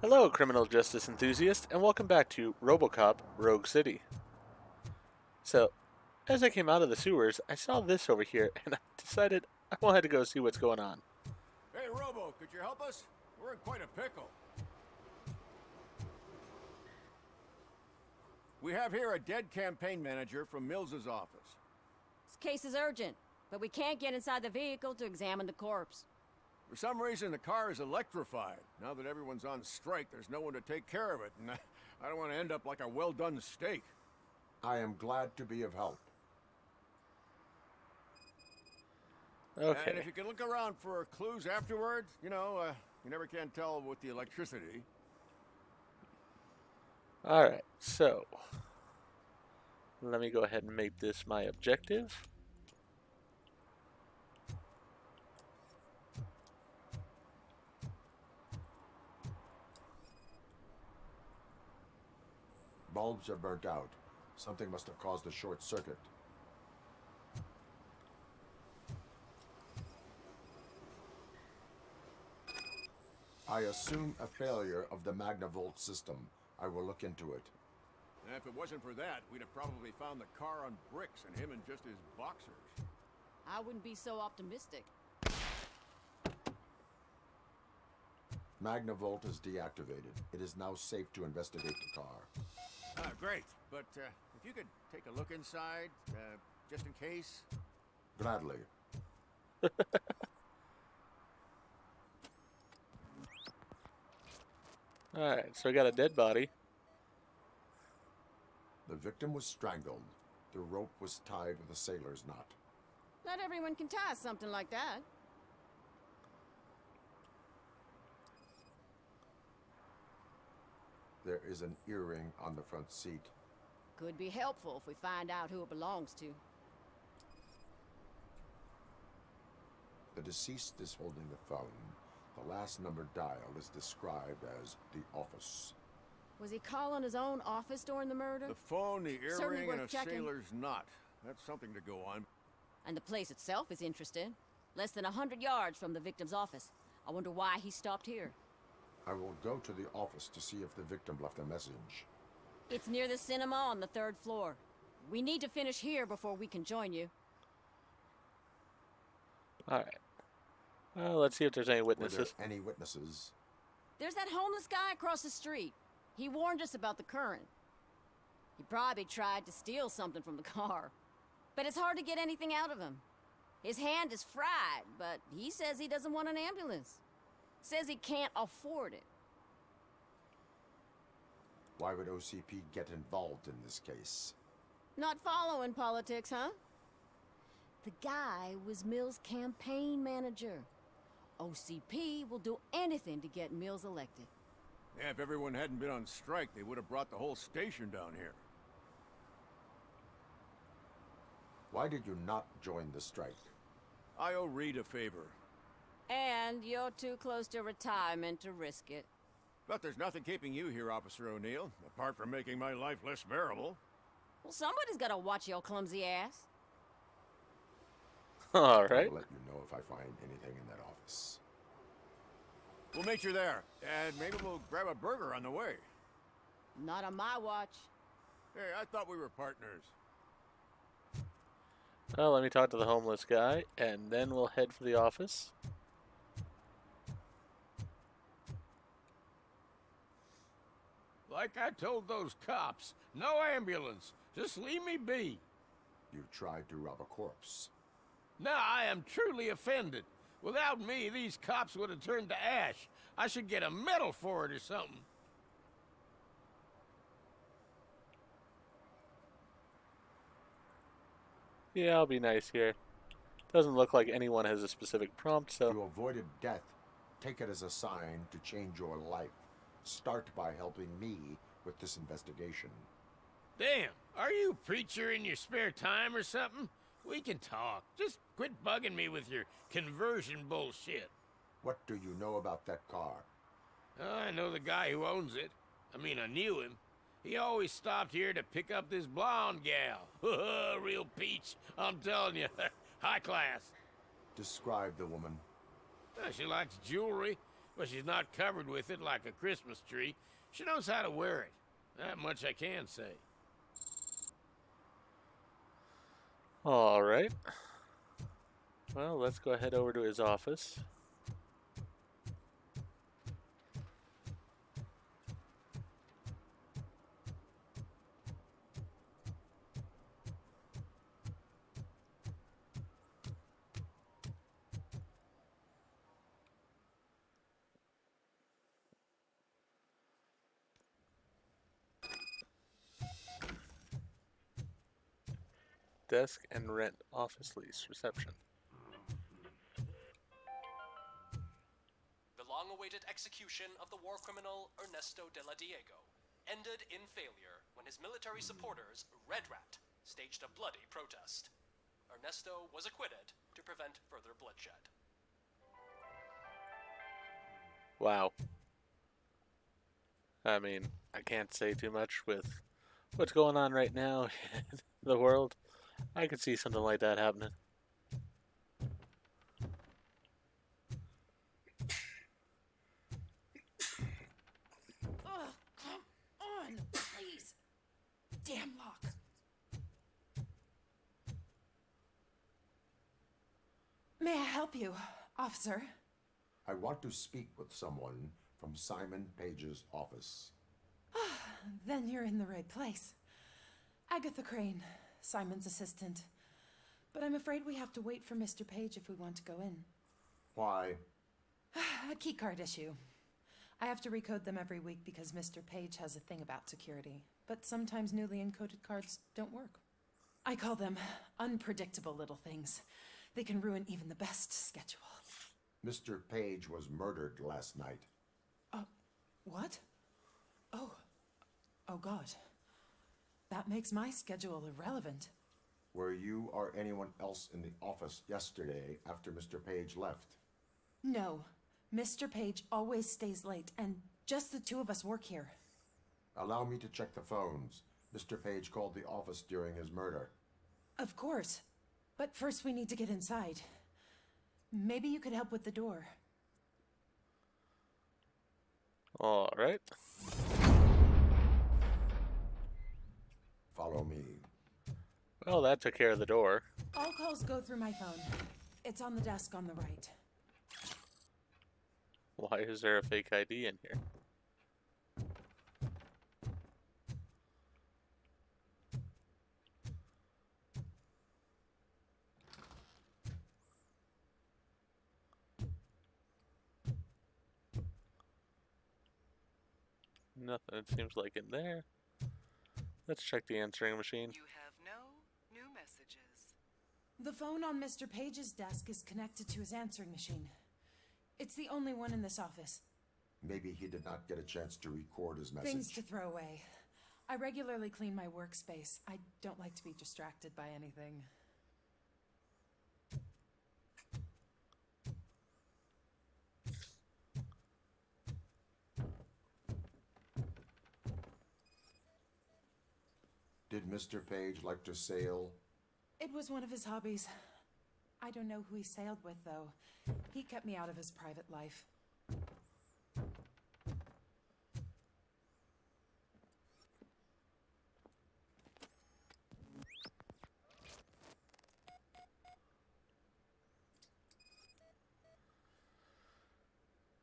Hello, criminal justice enthusiast, and welcome back to RoboCop Rogue City. So, as I came out of the sewers, I saw this over here, and I decided I wanted to go see what's going on. Hey, Robo, could you help us? We're in quite a pickle. We have here a dead campaign manager from Mills's office. This case is urgent, but we can't get inside the vehicle to examine the corpse. For some reason, the car is electrified. Now that everyone's on strike, there's no one to take care of it, and I don't want to end up like a well-done steak. I am glad to be of help. Okay. And if you can look around for clues afterwards, you never can tell with the electricity. Alright, so let me go ahead and make this my objective. Bulbs are burnt out. Something must have caused a short circuit. I assume a failure of the Magnavolt system. I will look into it. And if it wasn't for that, we'd have probably found the car on bricks and him in just his boxers. I wouldn't be so optimistic. Magnavolt is deactivated. It is now safe to investigate the car. Great. But if you could take a look inside, just in case. Gladly. Alright, so I got a dead body. The victim was strangled. The rope was tied with a sailor's knot. Not everyone can tie something like that. There is an earring on the front seat. Could be helpful if we find out who it belongs to. The deceased is holding the phone. The last number dialed is described as the office. Was he calling his own office during the murder? The phone, the Certainly earring, and a worth checking. sailor's knot. That's something to go on. And the place itself is interesting. Less than 100 yards from the victim's office. I wonder why he stopped here. I will go to the office to see if the victim left a message. It's near the cinema on the 3rd floor. We need to finish here before we can join you. Alright. Let's see if there's any Were witnesses. there any witnesses? There's that homeless guy across the street. He warned us about the current. He probably tried to steal something from the car. But it's hard to get anything out of him. His hand is fried, but he says he doesn't want an ambulance. Says he can't afford it. Why would OCP get involved in this case? Not following politics, huh? The guy was Mills' campaign manager. OCP will do anything to get Mills elected. Yeah, if everyone hadn't been on strike, they would have brought the whole station down here. Why did you not join the strike? I owe Reed a favor. And you're too close to retirement to risk it. But there's nothing keeping you here, Officer O'Neill, apart from making my life less bearable. Well, somebody's gotta watch your clumsy ass. Alright. I'll let you know if I find anything in that office. We'll meet you there, and maybe we'll grab a burger on the way. Not on my watch. Hey, I thought we were partners. Well, let me talk to the homeless guy, and then we'll head for the office. Like I told those cops, no ambulance. Just leave me be. You tried to rob a corpse. Now I am truly offended. Without me, these cops would have turned to ash. I should get a medal for it or something. Yeah, I'll be nice here. Doesn't look like anyone has a specific prompt, so... You avoided death. Take it as a sign to change your life. Start by helping me with this investigation. Damn, are you a preacher in your spare time or something? We can talk. Just quit bugging me with your conversion bullshit. What do you know about that car? Oh, I know the guy who owns it. I mean, I knew him. He always stopped here to pick up this blonde gal. Real peach, I'm telling you. High class. Describe the woman. She likes jewelry, but she's not covered with it like a Christmas tree. She knows how to wear it. That much I can say. All right. Well, let's go ahead over to his office. Desk and rent office lease reception. The long-awaited execution of the war criminal Ernesto de la Diego ended in failure when his military supporters, Red Rat, staged a bloody protest. Ernesto was acquitted to prevent further bloodshed. Wow. I mean, I can't say too much with what's going on right now in the world. I could see something like that happening. Ugh, come on, please. Damn lock. May I help you, officer? I want to speak with someone from Simon Page's office. Then you're in the right place. Agatha Crane, Simon's assistant. But I'm afraid we have to wait for Mr. Page if we want to go in. Why? A keycard issue. I have to recode them every week because Mr. Page has a thing about security. But sometimes newly encoded cards don't work. I call them unpredictable little things. They can ruin even the best schedule. Mr. Page was murdered last night. What? Oh God. That makes my schedule irrelevant. Were you or anyone else in the office yesterday after Mr. Page left? No. Mr. Page always stays late, and just the two of us work here. Allow me to check the phones. Mr. Page called the office during his murder. Of course. But first we need to get inside. Maybe you could help with the door. All right. Follow me. Well, that took care of the door. All calls go through my phone. It's on the desk on the right. Why is there a fake ID in here? Nothing, it seems like, in there. Let's check the answering machine. You have no new messages. The phone on Mr. Page's desk is connected to his answering machine. It's the only one in this office. Maybe he did not get a chance to record his message. Things to throw away. I regularly clean my workspace. I don't like to be distracted by anything. Did Mr. Page like to sail? It was one of his hobbies. I don't know who he sailed with, though. He kept me out of his private life.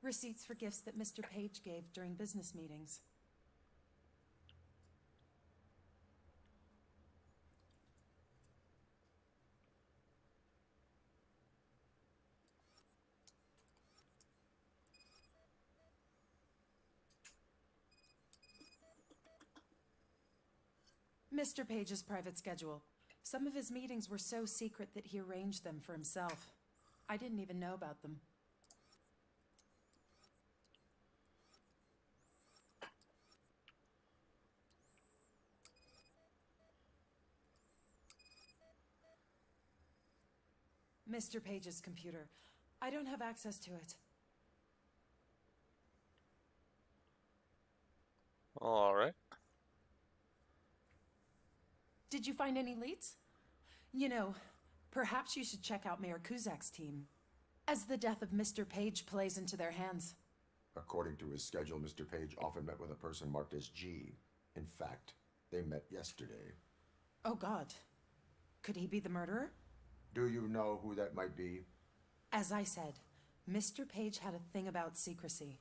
Receipts for gifts that Mr. Page gave during business meetings. Mr. Page's private schedule. Some of his meetings were so secret that he arranged them for himself. I didn't even know about them. Mr. Page's computer. I don't have access to it. All right. Did you find any leads? You know, perhaps you should check out Mayor Kuzak's team, as the death of Mr. Page plays into their hands. According to his schedule, Mr. Page often met with a person marked as G. In fact, they met yesterday. Oh, God. Could he be the murderer? Do you know who that might be? As I said, Mr. Page had a thing about secrecy.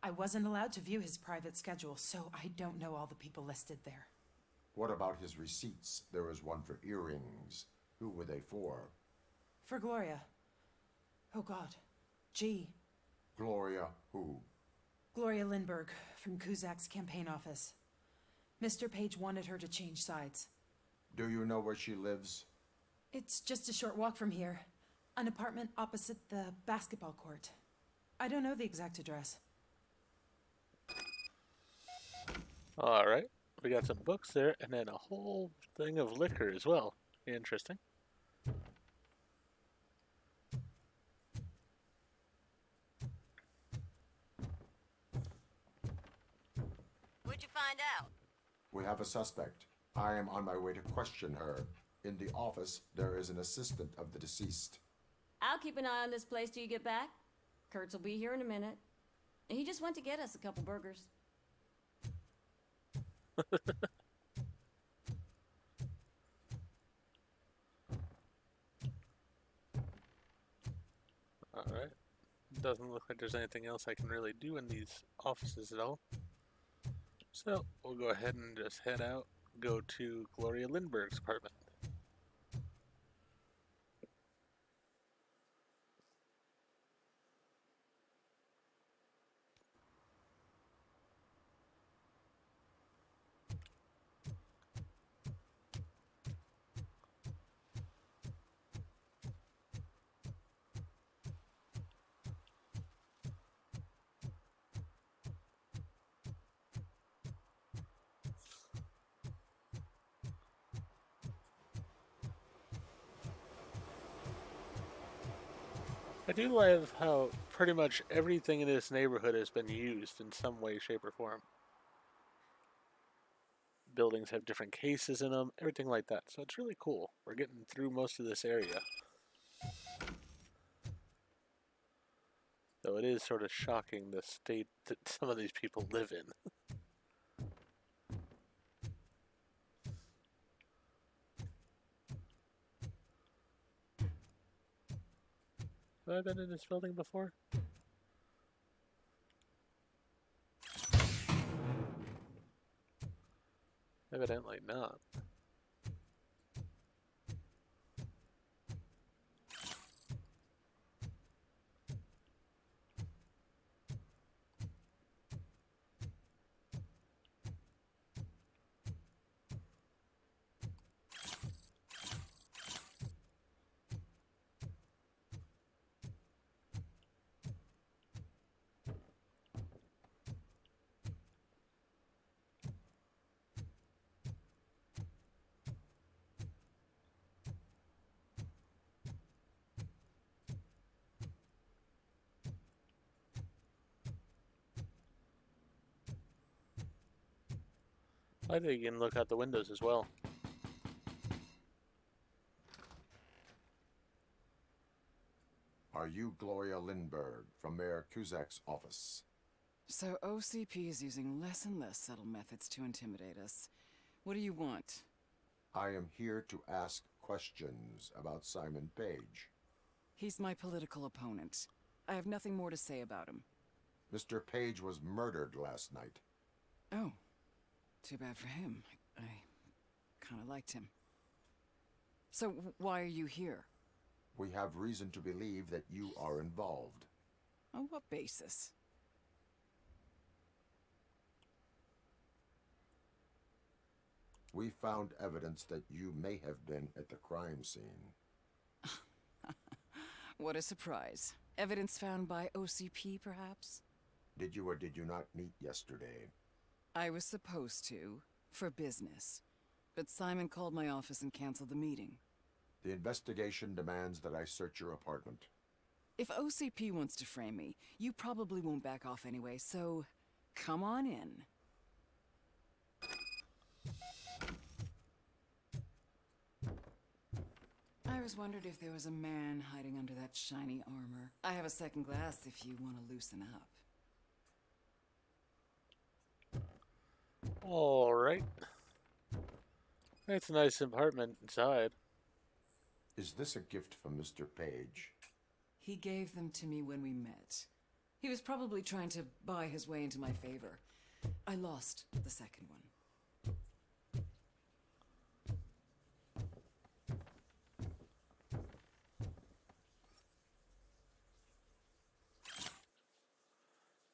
I wasn't allowed to view his private schedule, so I don't know all the people listed there. What about his receipts? There was one for earrings. Who were they for? For Gloria. Oh, God. G. Gloria who? Gloria Lindbergh, from Kuzak's campaign office. Mr. Page wanted her to change sides. Do you know where she lives? It's just a short walk from here. An apartment opposite the basketball court. I don't know the exact address. Alright. We got some books there, and then a whole thing of liquor as well. Interesting. What'd you find out? We have a suspect. I am on my way to question her. In the office, there is an assistant of the deceased. I'll keep an eye on this place till you get back. Kurtz will be here in a minute. He just went to get us a couple burgers. Alright. Doesn't look like there's anything else I can really do in these offices at all. So, we'll go ahead and just head out, go to Gloria Lindbergh's apartment. I do love how pretty much everything in this neighborhood has been used in some way, shape, or form. Buildings have different cases in them, everything like that. So it's really cool. We're getting through most of this area. Though it is sort of shocking the state that some of these people live in. Have I been in this building before? Evidently not. I think you can look out the windows as well. Are you Gloria Lindbergh from Mayor Kuzak's office? So OCP is using less and less subtle methods to intimidate us. What do you want? I am here to ask questions about Simon Page. He's my political opponent. I have nothing more to say about him. Mr. Page was murdered last night. Oh. Too bad for him. I kind of liked him. So why are you here? We have reason to believe that you are involved. On what basis? We found evidence that you may have been at the crime scene. What a surprise. Evidence found by OCP, perhaps? Did you or did you not meet yesterday? I was supposed to, for business. But Simon called my office and canceled the meeting. The investigation demands that I search your apartment. If OCP wants to frame me, you probably won't back off anyway, so come on in. I always wondered if there was a man hiding under that shiny armor. I have a second glass if you want to loosen up. Alright. It's a nice apartment inside. Is this a gift from Mr. Page? He gave them to me when we met. He was probably trying to buy his way into my favor. I lost the second one.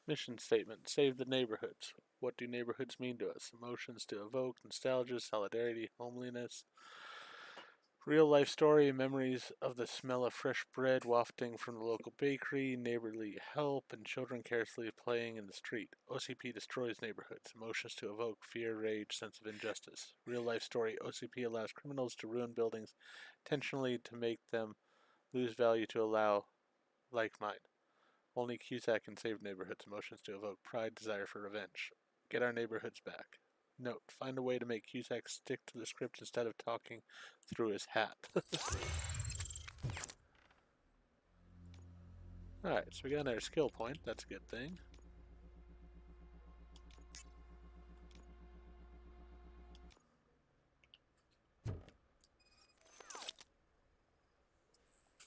Mission statement. Save the neighborhoods. What do neighborhoods mean to us? Emotions to evoke, nostalgia, solidarity, homeliness. Real life story, memories of the smell of fresh bread wafting from the local bakery, neighborly help, and children carelessly playing in the street. OCP destroys neighborhoods. Emotions to evoke fear, rage, sense of injustice. Real life story, OCP allows criminals to ruin buildings intentionally to make them lose value to allow like mind. Only Cusack can save neighborhoods. Emotions to evoke pride, desire for revenge. Get our neighborhoods back. Note, find a way to make Cusack stick to the script instead of talking through his hat. Alright, so we got another skill point. That's a good thing.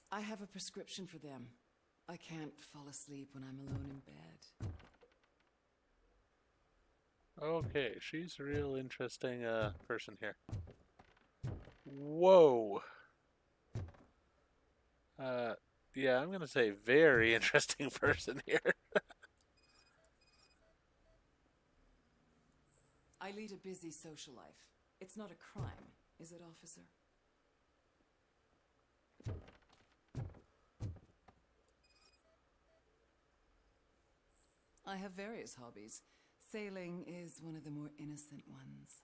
I have a prescription for them. I can't fall asleep when I'm alone in bed. Okay, she's a real interesting person here. Whoa! Yeah, I'm gonna say very interesting person here. I lead a busy social life. It's not a crime, is it, officer? I have various hobbies. Sailing is one of the more innocent ones.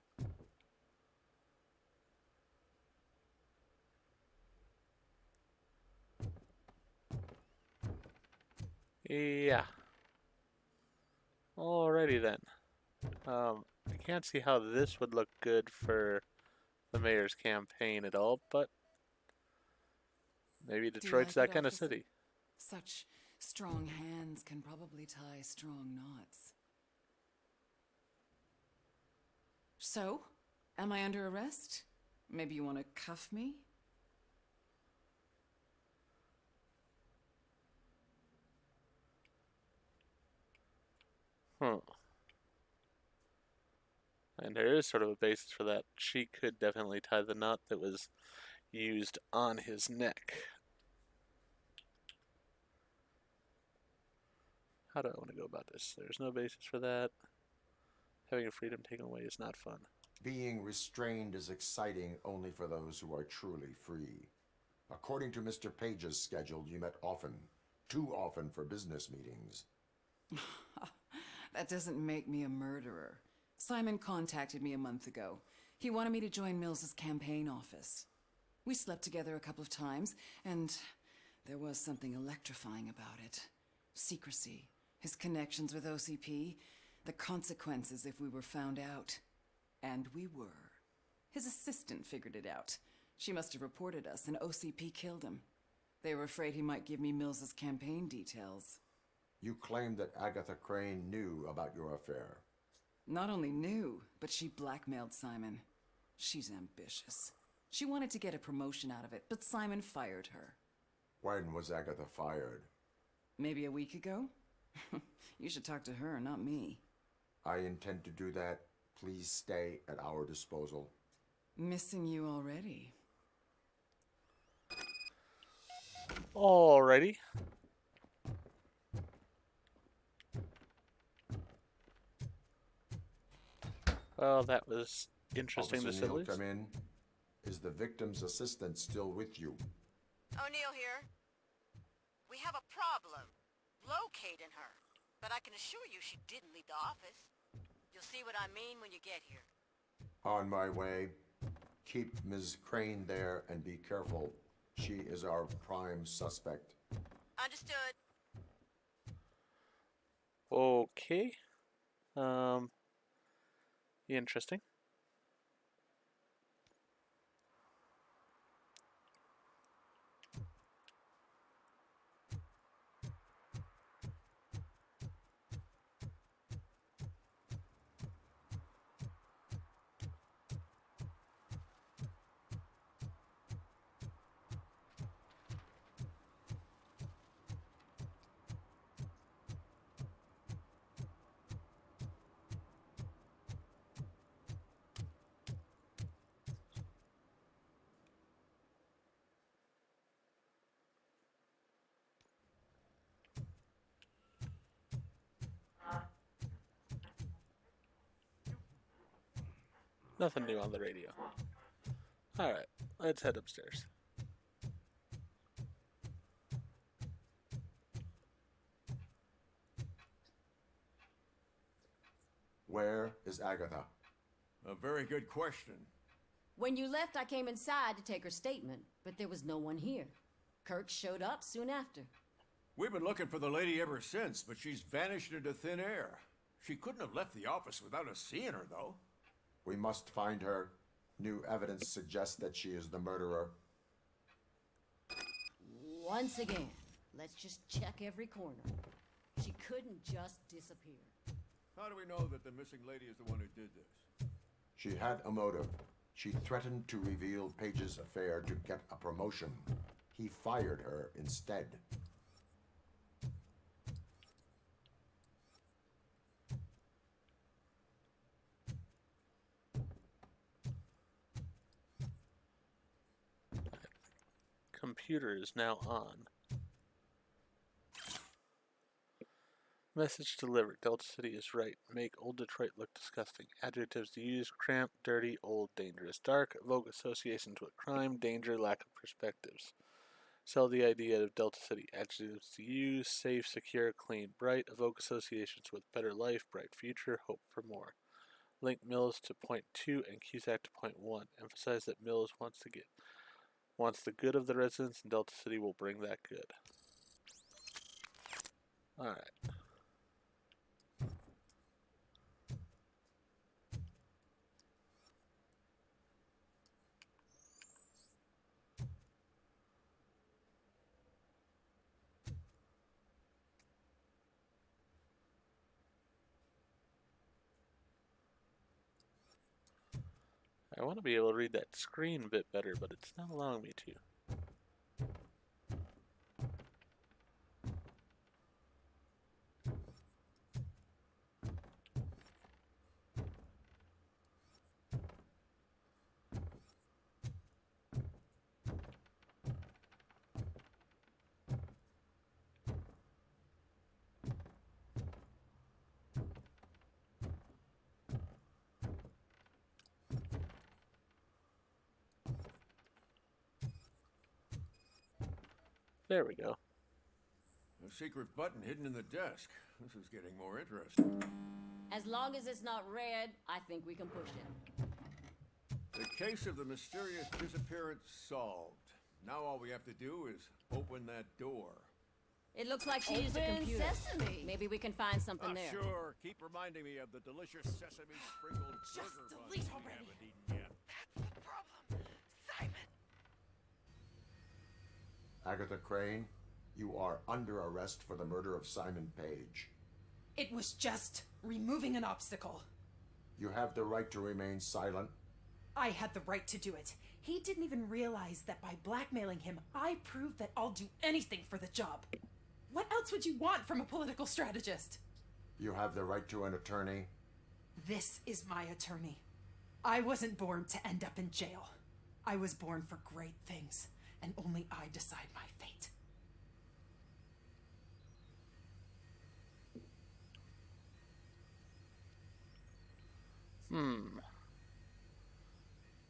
Yeah. Alrighty then. I can't see how this would look good for the mayor's campaign at all, but maybe Detroit's like that it, kind of officer? city. Such strong hands can probably tie strong knots. So, am I under arrest? Maybe you want to cuff me? Huh. And there is sort of a basis for that. She could definitely tie the knot that was used on his neck. How do I want to go about this? There's no basis for that. Having your freedom taken away is not fun. Being restrained is exciting only for those who are truly free. According to Mr. Page's schedule, you met often. Too often for business meetings. That doesn't make me a murderer. Simon contacted me a month ago. He wanted me to join Mills's campaign office. We slept together a couple of times, and there was something electrifying about it. Secrecy, his connections with OCP, the consequences if we were found out. And we were. His assistant figured it out. She must have reported us, and OCP killed him. They were afraid he might give me Mills's campaign details. You claimed that Agatha Crane knew about your affair. Not only knew, but she blackmailed Simon. She's ambitious. She wanted to get a promotion out of it, but Simon fired her. When was Agatha fired? Maybe a week ago? You should talk to her, not me. I intend to do that. Please stay at our disposal. Missing you already. Alrighty. Well, that was interesting to say the Officer Neal, least. come in. Is the victim's assistant still with you? O'Neill here. We have a problem locating her, but I can assure you she didn't leave the office. You'll see what I mean when you get here. On my way. Keep Ms. Crane there and be careful. She is our prime suspect. Understood. Okay. Interesting. Nothing new on the radio. Alright, let's head upstairs. Where is Agatha? A very good question. When you left, I came inside to take her statement, but there was no one here. Kirk showed up soon after. We've been looking for the lady ever since, but she's vanished into thin air. She couldn't have left the office without us seeing her, though. We must find her. New evidence suggests that she is the murderer. Once again, let's just check every corner. She couldn't just disappear. How do we know that the missing lady is the one who did this? She had a motive. She threatened to reveal Page's affair to get a promotion. He fired her instead. Computer is now on. Message delivered. Delta City is right. Make old Detroit look disgusting. Adjectives to use: cramped, dirty, old, dangerous, dark. Evoke associations with crime, danger, lack of perspectives. Sell the idea of Delta City. Adjectives to use: safe, secure, clean, bright. Evoke associations with better life, bright future, hope for more. Link Mills to point 2 and Cusack to point 1. Emphasize that Mills wants the good of the residents, and Delta City will bring that good. Alright. I want to be able to read that screen a bit better, but it's not allowing me to. There we go. A secret button hidden in the desk. This is getting more interesting. As long as it's not red, I think we can push it. The case of the mysterious disappearance solved. Now all we have to do is open that door. It looks like she used a computer. Sesame. Maybe we can find something there. Sure. Keep reminding me of the delicious sesame sprinkled Just burger buns delete we already. haven't eaten yet. That's the problem, Simon. Agatha Crane, you are under arrest for the murder of Simon Page. It was just removing an obstacle. You have the right to remain silent. I had the right to do it. He didn't even realize that by blackmailing him, I proved that I'll do anything for the job. What else would you want from a political strategist? You have the right to an attorney. This is my attorney. I wasn't born to end up in jail. I was born for great things, and only I decide my fate.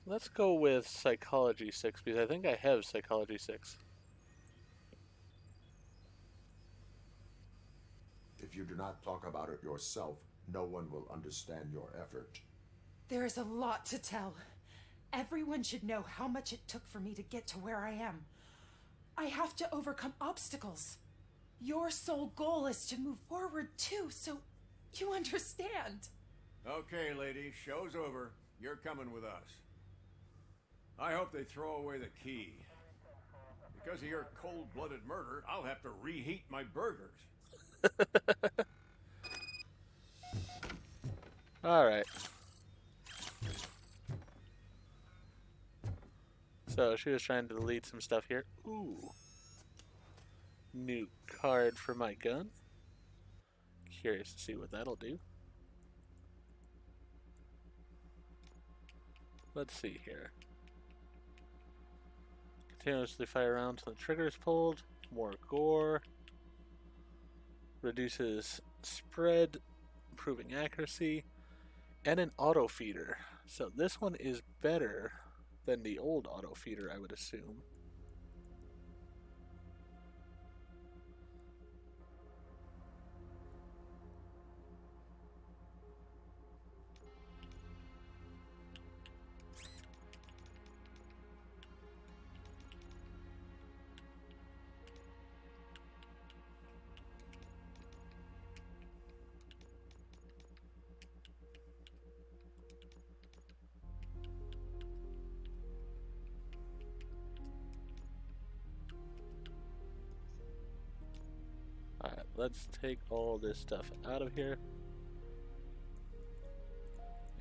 Let's go with Psychology 6, because I think I have Psychology 6. If you do not talk about it yourself, no one will understand your effort. There is a lot to tell. Everyone should know how much it took for me to get to where I am. I have to overcome obstacles. Your sole goal is to move forward too, so you understand. Okay, lady, show's over. You're coming with us. I hope they throw away the key. Because of your cold-blooded murder, I'll have to reheat my burgers. Alright. So, she was trying to delete some stuff here. Ooh. New card for my gun. Curious to see what that'll do. Let's see here. Continuously fire rounds until the trigger is pulled. More gore. Reduces spread, improving accuracy. and an auto feeder. So this one is better than the old auto feeder, I would assume. Alright, let's take all this stuff out of here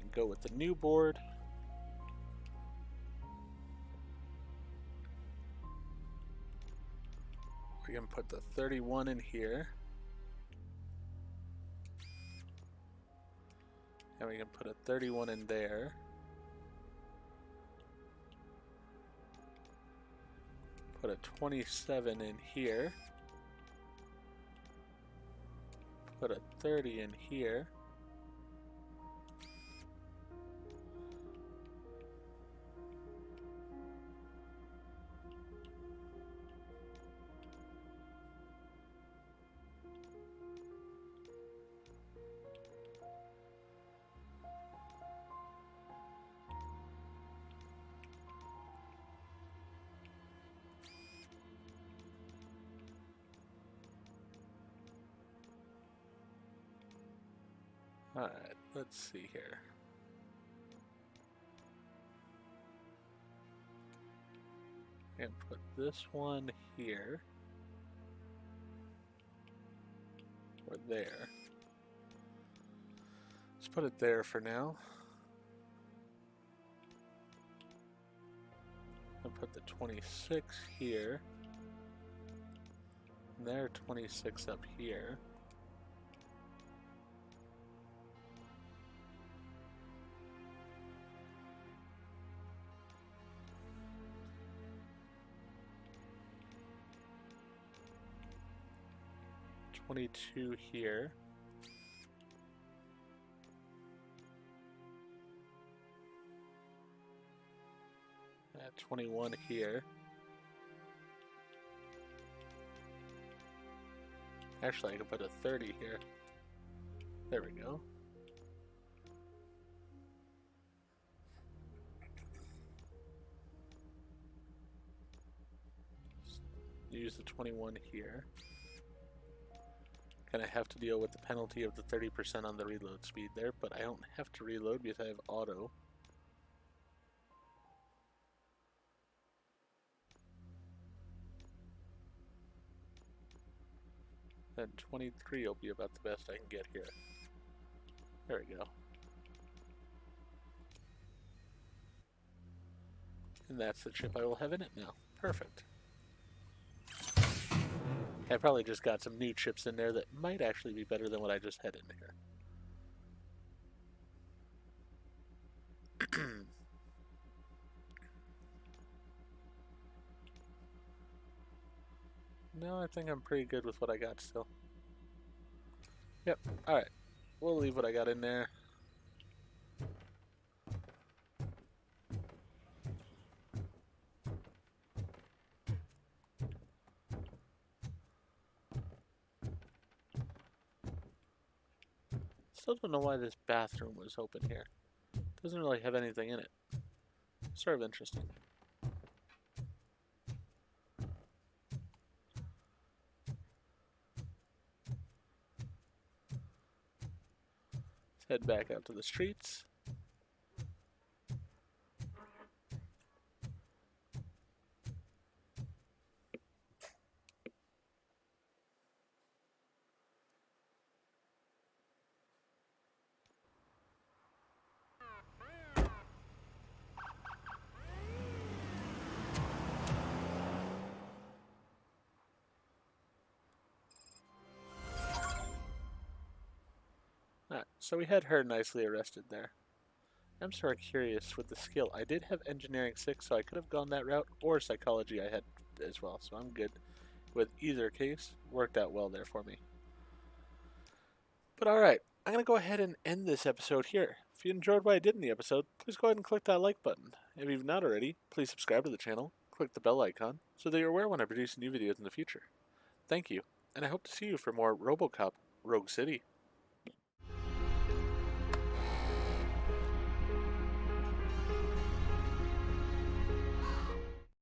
and go with the new board. We're going to put the 31 in here. And we can put a 31 in there. Put a 27 in here. Put a 30 in here. Alright, let's see here. And put this one here. Or there. Let's put it there for now. And put the 26 here. And there, 26 up here. $22 here. At 21 here. Actually, I could put a 30 here. There we go. Use the 21 here. Gonna have to deal with the penalty of the 30% on the reload speed there, but I don't have to reload because I have auto. Then 23 will be about the best I can get here. There we go. And that's the chip I will have in it now. Perfect. I probably just got some new chips in there that might actually be better than what I just had in here. No, I think I'm pretty good with what I got still. Yep, alright. We'll leave what I got in there. Still don't know why this bathroom was open here. Doesn't really have anything in it. Sort of interesting. Let's head back out to the streets. Alright, so we had her nicely arrested there. I'm sort of curious with the skill. I did have engineering 6, so I could have gone that route, or psychology I had as well, so I'm good with either case. Worked out well there for me. But alright, I'm going to go ahead and end this episode here. If you enjoyed what I did in the episode, please go ahead and click that like button. If you've not already, please subscribe to the channel, click the bell icon, so that you're aware when I produce new videos in the future. Thank you, and I hope to see you for more RoboCop Rogue City.